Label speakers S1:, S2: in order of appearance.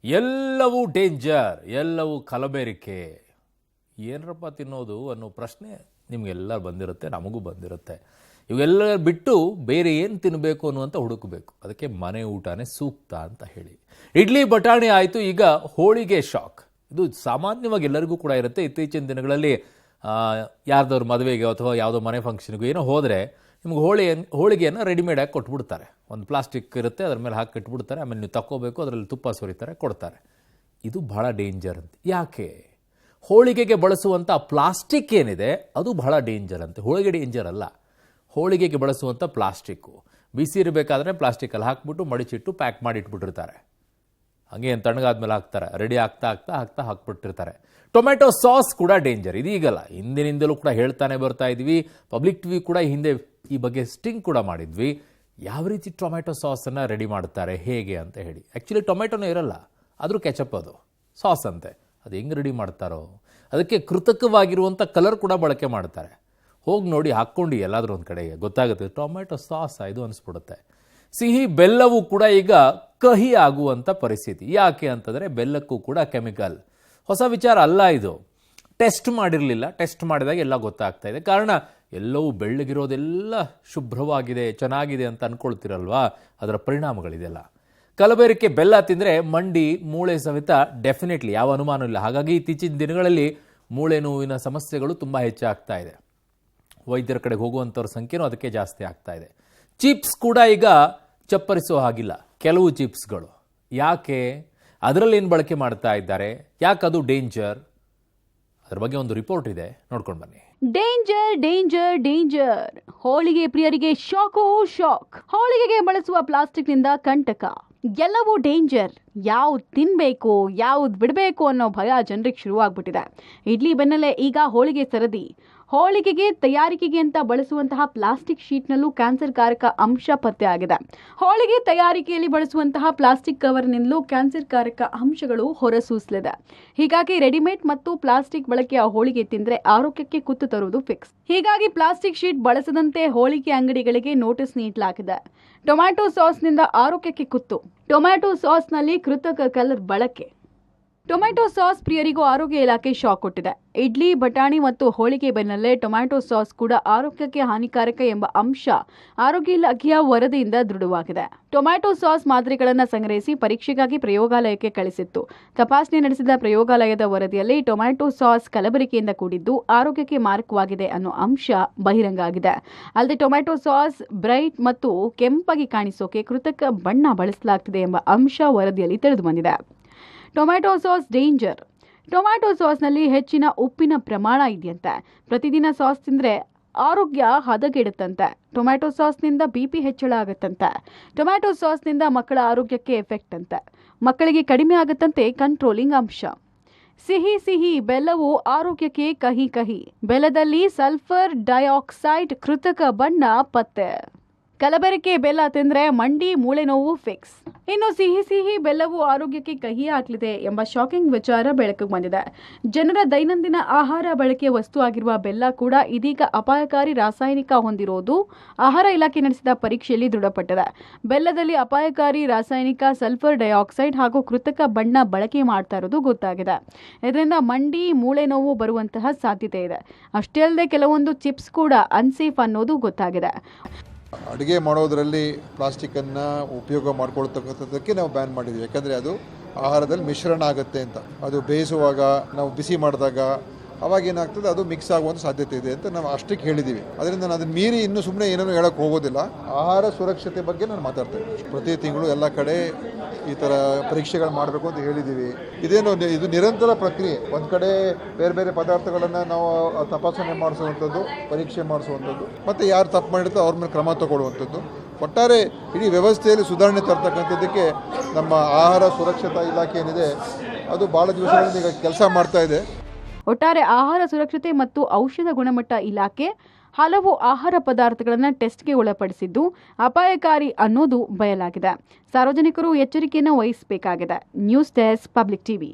S1: ಎಲ್ಲವೂ ಡೇಂಜರ್, ಎಲ್ಲವೂ ಕಲಬೆರಕೆ. ಏನರಪ್ಪ ತಿನ್ನೋದು ಅನ್ನೋ ಪ್ರಶ್ನೆ ನಿಮಗೆಲ್ಲ ಬಂದಿರುತ್ತೆ, ನಮಗೂ ಬಂದಿರುತ್ತೆ. ಇವೆಲ್ಲ ಬಿಟ್ಟು ಬೇರೆ ಏನು ತಿನ್ನಬೇಕು ಅನ್ನುವಂಥ ಹುಡುಕಬೇಕು. ಅದಕ್ಕೆ ಮನೆ ಊಟನೇ ಸೂಕ್ತ ಅಂತ ಹೇಳಿ ಇಡ್ಲಿ ಬಟಾಣಿ ಆಯಿತು. ಈಗ ಹೋಳಿಗೆ ಶಾಕ್. ಇದು ಸಾಮಾನ್ಯವಾಗಿ ಎಲ್ಲರಿಗೂ ಕೂಡ ಇರುತ್ತೆ. ಇತ್ತೀಚಿನ ದಿನಗಳಲ್ಲಿ ಯಾರ್ದವ್ರ ಮದುವೆಗೆ ಅಥವಾ ಯಾವುದೋ ಮನೆ ಫಂಕ್ಷನ್ಗೂ ಏನೋ ಹೋದರೆ ನಿಮ್ಗೆ ಹೋಳಿಗೆಯನ್ನು ರೆಡಿಮೇಡಾಗಿ ಕೊಟ್ಬಿಡ್ತಾರೆ. ಒಂದು ಪ್ಲಾಸ್ಟಿಕ್ ಇರುತ್ತೆ, ಅದ್ರ ಮೇಲೆ ಹಾಕಿ ಇಟ್ಬಿಡ್ತಾರೆ. ಆಮೇಲೆ ನೀವು ತಕ್ಕೋಬೇಕು, ಅದರಲ್ಲಿ ತುಪ್ಪ ಸುರಿತಾರೆ, ಕೊಡ್ತಾರೆ. ಇದು ಬಹಳ ಡೇಂಜರ್ ಅಂತ. ಯಾಕೆ? ಹೋಳಿಗೆಗೆ ಬಳಸುವಂಥ ಪ್ಲಾಸ್ಟಿಕ್ ಏನಿದೆ ಅದು ಬಹಳ ಡೇಂಜರ್ ಅಂತೆ. ಹೋಳಿಗೆ ಡೇಂಜರ್ ಅಲ್ಲ, ಹೋಳಿಗೆಗೆ ಬಳಸುವಂಥ ಪ್ಲಾಸ್ಟಿಕ್ಕು. ಬಿಸಿ ಇರಬೇಕಾದ್ರೆ ಪ್ಲಾಸ್ಟಿಕಲ್ಲಿ ಹಾಕ್ಬಿಟ್ಟು ಮಡಿಚಿಟ್ಟು ಪ್ಯಾಕ್ ಮಾಡಿ ಇಟ್ಬಿಟ್ಟಿರ್ತಾರೆ. ಹಾಗೆ ಏನು ತಣ್ಣಗಾದ್ಮೇಲೆ ಹಾಕ್ತಾರೆ, ರೆಡಿ ಆಗ್ತಾ ಹಾಕ್ಬಿಟ್ಟಿರ್ತಾರೆ. ಟೊಮೆಟೊ ಸಾಸ್ ಕೂಡ ಡೇಂಜರ್. ಇದೀಗಲ್ಲ, ಹಿಂದಿನಿಂದಲೂ ಕೂಡ ಹೇಳ್ತಾನೆ ಬರ್ತಾ ಇದ್ವಿ. ಪಬ್ಲಿಕ್ ಟಿವಿ ಕೂಡ ಹಿಂದೆ ಈ ಬಗ್ಗೆ ಸ್ಟಿಂಗ್ ಕೂಡ ಮಾಡಿದ್ವಿ. ಯಾವ ರೀತಿ ಟೊಮೆಟೊ ಸಾಸನ್ನು ರೆಡಿ ಮಾಡ್ತಾರೆ, ಹೇಗೆ ಅಂತ ಹೇಳಿ. ಆ್ಯಕ್ಚುಲಿ ಟೊಮೆಟೊನೂ ಇರಲ್ಲ, ಆದರೂ ಕೆಚಪ್ ಅದು ಸಾಸ್ ಅಂತೆ. ಅದು ಹೆಂಗೆ ರೆಡಿ ಮಾಡ್ತಾರೋ, ಅದಕ್ಕೆ ಕೃತಕವಾಗಿರುವಂಥ ಕಲರ್ ಕೂಡ ಬಳಕೆ ಮಾಡ್ತಾರೆ. ಹೋಗಿ ನೋಡಿ, ಹಾಕ್ಕೊಂಡು ಎಲ್ಲಾದರೂ ಒಂದು ಕಡೆಗೆ ಗೊತ್ತಾಗುತ್ತೆ ಟೊಮೆಟೊ ಸಾಸ್ ಇದು ಅನಿಸ್ಬಿಡುತ್ತೆ. ಸಿಹಿ ಬೆಲ್ಲವೂ ಕೂಡ ಈಗ ಕಹಿ ಆಗುವಂಥ ಪರಿಸ್ಥಿತಿ. ಯಾಕೆ ಅಂತಂದರೆ ಬೆಲ್ಲಕ್ಕೂ ಕೂಡ ಕೆಮಿಕಲ್. ಹೊಸ ವಿಚಾರ ಅಲ್ಲ ಇದು. ಟೆಸ್ಟ್ ಮಾಡಿರಲಿಲ್ಲ, ಟೆಸ್ಟ್ ಮಾಡಿದಾಗ ಎಲ್ಲ ಗೊತ್ತಾಗ್ತಾ ಇದೆ. ಕಾರಣ ಎಲ್ಲವೂ ಬೆಳ್ಳಗಿರೋದೆಲ್ಲ ಶುಭ್ರವಾಗಿದೆ, ಚೆನ್ನಾಗಿದೆ ಅಂತ ಅಂದ್ಕೊಳ್ತಿರಲ್ವಾ, ಅದರ ಪರಿಣಾಮಗಳಿದೆಲ್ಲ. ಕಲಬೆರಕೆ ಬೆಲ್ಲ ತಿಂದರೆ ಮಂಡಿ, ಮೂಳೆ ಸವಿತ ಡೆಫಿನೆಟ್ಲಿ, ಯಾವ ಅನುಮಾನ ಇಲ್ಲ. ಹಾಗಾಗಿ ಇತ್ತೀಚಿನ ದಿನಗಳಲ್ಲಿ ಮೂಳೆ ನೋವಿನ ಸಮಸ್ಯೆಗಳು ತುಂಬ ಹೆಚ್ಚಾಗ್ತಾ ಇದೆ. ವೈದ್ಯರ ಕಡೆಗೆ ಹೋಗುವಂಥವ್ರ ಸಂಖ್ಯೆನೂ ಅದಕ್ಕೆ ಜಾಸ್ತಿ ಆಗ್ತಾ ಇದೆ. ಚಿಪ್ಸ್ ಕೂಡ ಈಗ ಚಪ್ಪರಿಸೋ ಹಾಗಿಲ್ಲ, ಕೆಲವು ಚಿಪ್ಸ್ಗಳು. ಯಾಕೆ? ಅದರಲ್ಲಿ ಏನು ಬಳಕೆ ಮಾಡ್ತಾ ಇದ್ದಾರೆ, ಯಾಕೆ ಅದು ಡೇಂಜರ್? ಅದ್ರ ಬಗ್ಗೆ ಒಂದು ರಿಪೋರ್ಟ್ ಇದೆ, ನೋಡ್ಕೊಂಡು ಬನ್ನಿ.
S2: Danger danger danger. ಹೋಳಿಗೆ ಪ್ರಿಯರಿಗೆ ಶಾಕೋ ಶಾಕ್. ಹೋಳಿಗೆಗೆ ಬಳಸುವ ಪ್ಲಾಸ್ಟಿಕ್ನಿಂದ ಕಂಟಕ. ಎಲ್ಲವೂ ಡೇಂಜರ್. ಯಾವ್ದು ತಿನ್ಬೇಕು, ಯಾವ್ದು ಬಿಡಬೇಕು ಅನ್ನೋ ಭಯ ಜನರಿಗೆ ಶುರುವಾಗ್ಬಿಟ್ಟಿದೆ. ಇಡ್ಲಿ ಬೆನ್ನಲ್ಲೇ ಈಗ ಹೋಳಿಗೆ ಸರದಿ. ಹೋಳಿಗೆಗೆ ತಯಾರಿಕೆಗೆ ಅಂತ ಬಳಸುವಂತಹ ಪ್ಲಾಸ್ಟಿಕ್ ಶೀಟ್ನಲ್ಲೂ ಕ್ಯಾನ್ಸರ್ ಕಾರಕ ಅಂಶ ಪತ್ತೆ ಆಗಿದೆ. ಹೋಳಿಗೆ ತಯಾರಿಕೆಯಲ್ಲಿ ಬಳಸುವಂತಹ ಪ್ಲಾಸ್ಟಿಕ್ ಕವರ್ನಿಂದಲೂ ಕ್ಯಾನ್ಸರ್ ಕಾರಕ ಅಂಶಗಳು ಹೊರಸೂಸಲಿದೆ. ಹೀಗಾಗಿ ರೆಡಿಮೇಡ್ ಮತ್ತು ಪ್ಲಾಸ್ಟಿಕ್ ಬಳಕೆಯ ಹೋಳಿಗೆ ತಿಂದ್ರೆ ಆರೋಗ್ಯಕ್ಕೆ ಕುತ್ತು ತರುವುದು ಫಿಕ್ಸ್. ಹೀಗಾಗಿ ಪ್ಲಾಸ್ಟಿಕ್ ಶೀಟ್ ಬಳಸದಂತೆ ಹೋಳಿಗೆ ಅಂಗಡಿಗಳಿಗೆ ನೋಟಿಸ್ ನೀಡಲಾಗಿದೆ. ಟೊಮ್ಯಾಟೊ ಸಾಸ್ನಿಂದ ಆರೋಗ್ಯಕ್ಕೆ ಕುತ್ತು. ಟೊಮ್ಯಾಟೊ ಸಾಸ್ನಲ್ಲಿ ಕೃತಕ ಕಲರ್ ಬಳಕೆ. ಟೊಮ್ಯಾಟೊ ಸಾಸ್ ಪ್ರಿಯರಿಗೂ ಆರೋಗ್ಯ ಇಲಾಖೆ ಶಾಕ್ ಕೊಟ್ಟಿದೆ. ಇಡ್ಲಿ, ಬಟಾಣಿ ಮತ್ತು ಹೋಳಿಗೆ ಬೆನ್ನಲ್ಲೇ ಟೊಮ್ಯಾಟೊ ಸಾಸ್ ಕೂಡ ಆರೋಗ್ಯಕ್ಕೆ ಹಾನಿಕಾರಕ ಎಂಬ ಅಂಶ ಆರೋಗ್ಯ ಇಲಾಖೆಯ ವರದಿಯಿಂದ ದೃಢವಾಗಿದೆ. ಟೊಮ್ಯಾಟೊ ಸಾಸ್ ಮಾದರಿಗಳನ್ನು ಸಂಗ್ರಹಿಸಿ ಪರೀಕ್ಷೆಗಾಗಿ ಪ್ರಯೋಗಾಲಯಕ್ಕೆ ಕಳಿಸಿತ್ತು. ತಪಾಸಣೆ ನಡೆಸಿದ ಪ್ರಯೋಗಾಲಯದ ವರದಿಯಲ್ಲಿ ಟೊಮ್ಯಾಟೊ ಸಾಸ್ ಕಲಬೆರಕೆಯಿಂದ ಕೂಡಿದ್ದು ಆರೋಗ್ಯಕ್ಕೆ ಮಾರಕವಾಗಿದೆ ಅನ್ನೋ ಅಂಶ ಬಹಿರಂಗ ಆಗಿದೆ. ಅಲ್ಲದೆ ಟೊಮ್ಯಾಟೊ ಸಾಸ್ ಬ್ರೈಟ್ ಮತ್ತು ಕೆಂಪಾಗಿ ಕಾಣಿಸೋಕೆ ಕೃತಕ ಬಣ್ಣ ಬಳಸಲಾಗ್ತಿದೆ ಎಂಬ ಅಂಶ ವರದಿಯಲ್ಲಿ ತಿಳಿದು ಬಂದಿದೆ. Tomato sauce danger. ಟೊಮ್ಯಾಟೊ ಸಾಸ್ನಲ್ಲಿ ಹೆಚ್ಚಿನ ಉಪ್ಪಿನ ಪ್ರಮಾಣ ಇದೆಯಂತೆ. ಪ್ರತಿದಿನ ಸಾಸ್ ತಿಂದರೆ ಆರೋಗ್ಯ ಹದಗೆಡುತ್ತಂತೆ. ಟೊಮ್ಯಾಟೊ ಸಾಸ್ನಿಂದ BP ಹೆಚ್ಚಳ ಆಗುತ್ತಂತೆ. ಟೊಮ್ಯಾಟೊ ಸಾಸ್ನಿಂದ ಮಕ್ಕಳ ಆರೋಗ್ಯಕ್ಕೆ ಎಫೆಕ್ಟ್ ಅಂತೆ. ಮಕ್ಕಳಿಗೆ ಕಡಿಮೆ ಆಗುತ್ತಂತೆ ಕಂಟ್ರೋಲಿಂಗ್ ಅಂಶ. ಸಿಹಿ ಸಿಹಿ ಬೆಲ್ಲವು ಆರೋಗ್ಯಕ್ಕೆ ಕಹಿ ಕಹಿ. ಬೆಲ್ಲದಲ್ಲಿ ಸಲ್ಫರ್ ಡೈಆಕ್ಸೈಡ್ ಕೃತಕ ಬಣ್ಣ ಪತ್ತೆ. ಕಲಬೆರಕೆ ಬೆಲ್ಲ ತಿಂದ್ರೆ ಮಂಡಿ, ಮೂಳೆ ನೋವು ಫಿಕ್ಸ್. ಇನ್ನು ಸಿಹಿ ಸಿಹಿ ಬೆಲ್ಲವು ಆರೋಗ್ಯಕ್ಕೆ ಕಹಿ ಆಗಲಿದೆ ಎಂಬ ಶಾಕಿಂಗ್ ವಿಚಾರ ಬೆಳಕಿಗೆ ಬಂದಿದೆ. ಜನರ ದೈನಂದಿನ ಆಹಾರ ಬಳಕೆಯ ವಸ್ತು ಆಗಿರುವ ಬೆಲ್ಲ ಕೂಡ ಇದೀಗ ಅಪಾಯಕಾರಿ ರಾಸಾಯನಿಕ ಹೊಂದಿರೋದು ಆಹಾರ ಇಲಾಖೆ ನಡೆಸಿದ ಪರೀಕ್ಷೆಯಲ್ಲಿ ದೃಢಪಟ್ಟಿದೆ. ಬೆಲ್ಲದಲ್ಲಿ ಅಪಾಯಕಾರಿ ರಾಸಾಯನಿಕ ಸಲ್ಫರ್ ಡೈಆಕ್ಸೈಡ್ ಹಾಗೂ ಕೃತಕ ಬಣ್ಣ ಬಳಕೆ ಮಾಡ್ತಾ ಇರೋದು ಗೊತ್ತಾಗಿದೆ. ಇದರಿಂದ ಮಂಡಿ, ಮೂಳೆ ನೋವು ಬರುವಂತಹ ಸಾಧ್ಯತೆ ಇದೆ. ಅಷ್ಟೇ ಅಲ್ಲದೆ ಕೆಲವೊಂದು ಚಿಪ್ಸ್ ಕೂಡ ಅನ್ಸೇಫ್ ಅನ್ನೋದು ಗೊತ್ತಾಗಿದೆ.
S3: ಅಡುಗೆ ಮಾಡೋದರಲ್ಲಿ ಪ್ಲಾಸ್ಟಿಕ್ಕನ್ನು ಉಪಯೋಗ ಮಾಡ್ಕೊಳ್ತಕ್ಕಂಥದ್ದಕ್ಕೆ ನಾವು ಬ್ಯಾನ್ ಮಾಡಿದ್ವಿ. ಯಾಕಂದರೆ ಅದು ಆಹಾರದಲ್ಲಿ ಮಿಶ್ರಣ ಆಗುತ್ತೆ ಅಂತ. ಅದು ಬೇಯಿಸುವಾಗ ನಾವು ಬಿಸಿ ಮಾಡಿದಾಗ ಅವಾಗ ಏನಾಗ್ತದೆ, ಅದು ಮಿಕ್ಸ್ ಆಗುವಂಥ ಸಾಧ್ಯತೆ ಇದೆ ಅಂತ ನಾವು ಅಷ್ಟಕ್ಕೆ ಹೇಳಿದ್ದೀವಿ. ಅದರಿಂದ ನಾನು ಅದನ್ನು ಮೀರಿ ಇನ್ನೂ ಸುಮ್ಮನೆ ಏನೇನೋ ಹೇಳೋಕ್ಕೆ ಹೋಗೋದಿಲ್ಲ. ಆಹಾರ ಸುರಕ್ಷತೆ ಬಗ್ಗೆ ನಾನು ಮಾತಾಡ್ತೇನೆ. ಪ್ರತಿ ತಿಂಗಳು ಎಲ್ಲ ಕಡೆ ಈ ಥರ ಪರೀಕ್ಷೆಗಳು ಮಾಡಬೇಕು ಅಂತ ಹೇಳಿದ್ದೀವಿ. ಇದು ನಿರಂತರ ಪ್ರಕ್ರಿಯೆ. ಒಂದು ಕಡೆ ಬೇರೆ ಬೇರೆ ಪದಾರ್ಥಗಳನ್ನು ನಾವು ತಪಾಸಣೆ ಮಾಡಿಸುವಂಥದ್ದು, ಪರೀಕ್ಷೆ ಮಾಡಿಸುವಂಥದ್ದು, ಮತ್ತು ಯಾರು ತಪ್ಪು ಮಾಡಿರ್ತಾರೆ ಅವ್ರ ಮೇಲೆ ಕ್ರಮ ತಗೊಳ್ಳುವಂಥದ್ದು. ಒಟ್ಟಾರೆ ಇಡೀ ವ್ಯವಸ್ಥೆಯಲ್ಲಿ ಸುಧಾರಣೆ ತರ್ತಕ್ಕಂಥದ್ದಕ್ಕೆ ನಮ್ಮ ಆಹಾರ ಸುರಕ್ಷತಾ ಇಲಾಖೆ ಏನಿದೆ ಅದು ಭಾಳ ದಿವಸಗಳಿಂದ ಈಗ ಕೆಲಸ ಮಾಡ್ತಾ ಇದೆ.
S2: ಒಟ್ಟಾರೆ ಆಹಾರ ಸುರಕ್ಷತೆ ಮತ್ತು ಔಷಧ ಗುಣಮಟ್ಟ ಇಲಾಖೆ ಹಲವು ಆಹಾರ ಪದಾರ್ಥಗಳನ್ನು ಟೆಸ್ಟ್ಗೆ ಒಳಪಡಿಸಿದ್ದು ಅಪಾಯಕಾರಿ ಅನ್ನೋದು ಬಯಲಾಗಿದೆ. ಸಾರ್ವಜನಿಕರು ಎಚ್ಚರಿಕೆಯನ್ನು ವಹಿಸಬೇಕಾಗಿದೆ. News desk, public TV.